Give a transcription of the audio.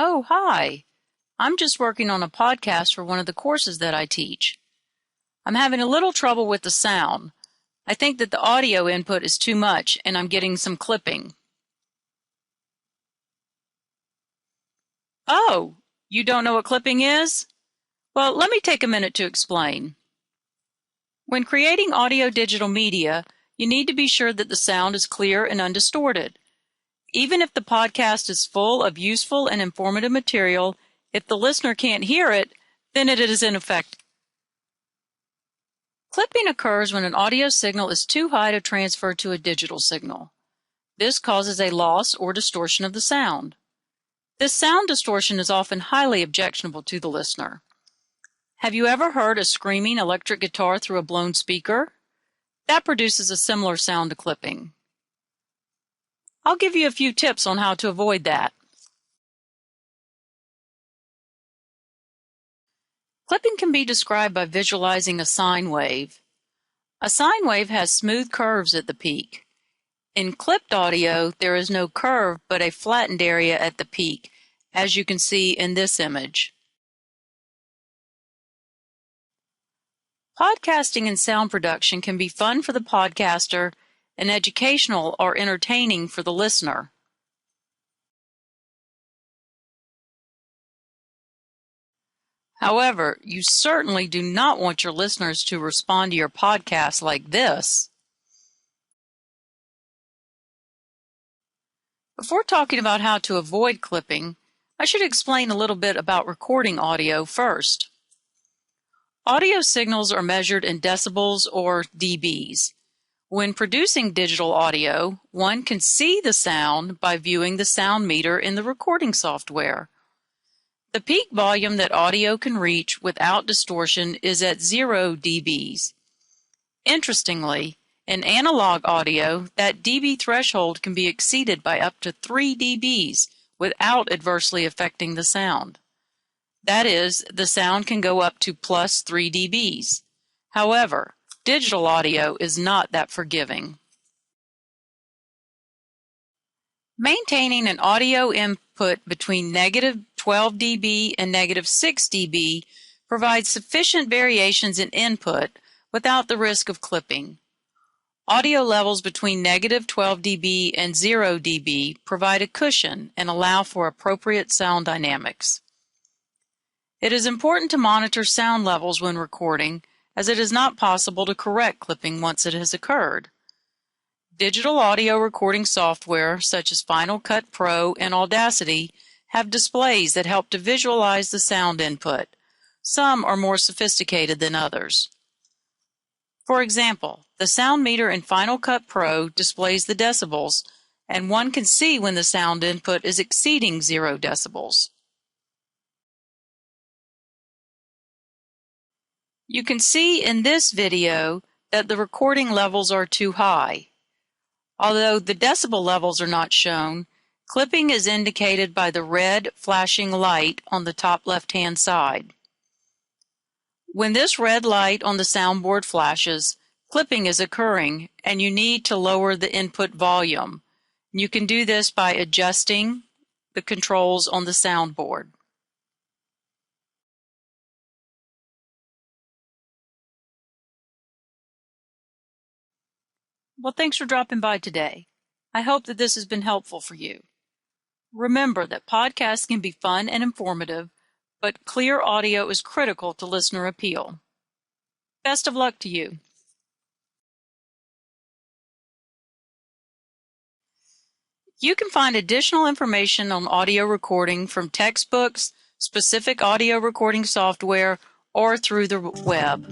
Oh, hi. I'm just working on a podcast for one of the courses that I teach. I'm having a little trouble with the sound. I think that the audio input is too much and I'm getting some clipping. Oh, you don't know what clipping is? Well, let me take a minute to explain. When creating audio digital media, you need to be sure that the sound is clear and undistorted. Even if the podcast is full of useful and informative material, if the listener can't hear it, then it is ineffective. Clipping occurs when an audio signal is too high to transfer to a digital signal. This causes a loss or distortion of the sound. This sound distortion is often highly objectionable to the listener. Have you ever heard a screaming electric guitar through a blown speaker? That produces a similar sound to clipping. I'll give you a few tips on how to avoid that. Clipping can be described by visualizing a sine wave. A sine wave has smooth curves at the peak. In clipped audio, there is no curve but a flattened area at the peak, as you can see in this image. Podcasting and sound production can be fun for the podcaster and educational or entertaining for the listener. However, you certainly do not want your listeners to respond to your podcast like this. Before talking about how to avoid clipping, I should explain a little bit about recording audio first. Audio signals are measured in decibels or dBs. When producing digital audio, one can see the sound by viewing the sound meter in the recording software. The peak volume that audio can reach without distortion is at 0 dBs. Interestingly, in analog audio, that dB threshold can be exceeded by up to 3 dBs without adversely affecting the sound. That is, the sound can go up to plus 3 dBs. However, digital audio is not that forgiving. Maintaining an audio input between negative 12 dB and negative 6 dB provides sufficient variations in input without the risk of clipping. Audio levels between negative 12 dB and 0 dB provide a cushion and allow for appropriate sound dynamics. It is important to monitor sound levels when recording, as it is not possible to correct clipping once it has occurred. Digital audio recording software such as Final Cut Pro and Audacity have displays that help to visualize the sound input. Some are more sophisticated than others. For example, the sound meter in Final Cut Pro displays the decibels, and one can see when the sound input is exceeding 0 decibels. You can see in this video that the recording levels are too high. Although the decibel levels are not shown, clipping is indicated by the red flashing light on the top left-hand side. When this red light on the soundboard flashes, clipping is occurring and you need to lower the input volume. You can do this by adjusting the controls on the soundboard. Well, thanks for dropping by today. I hope that this has been helpful for you. Remember that podcasts can be fun and informative, but clear audio is critical to listener appeal. Best of luck to you. You can find additional information on audio recording from textbooks, specific audio recording software, or through the web.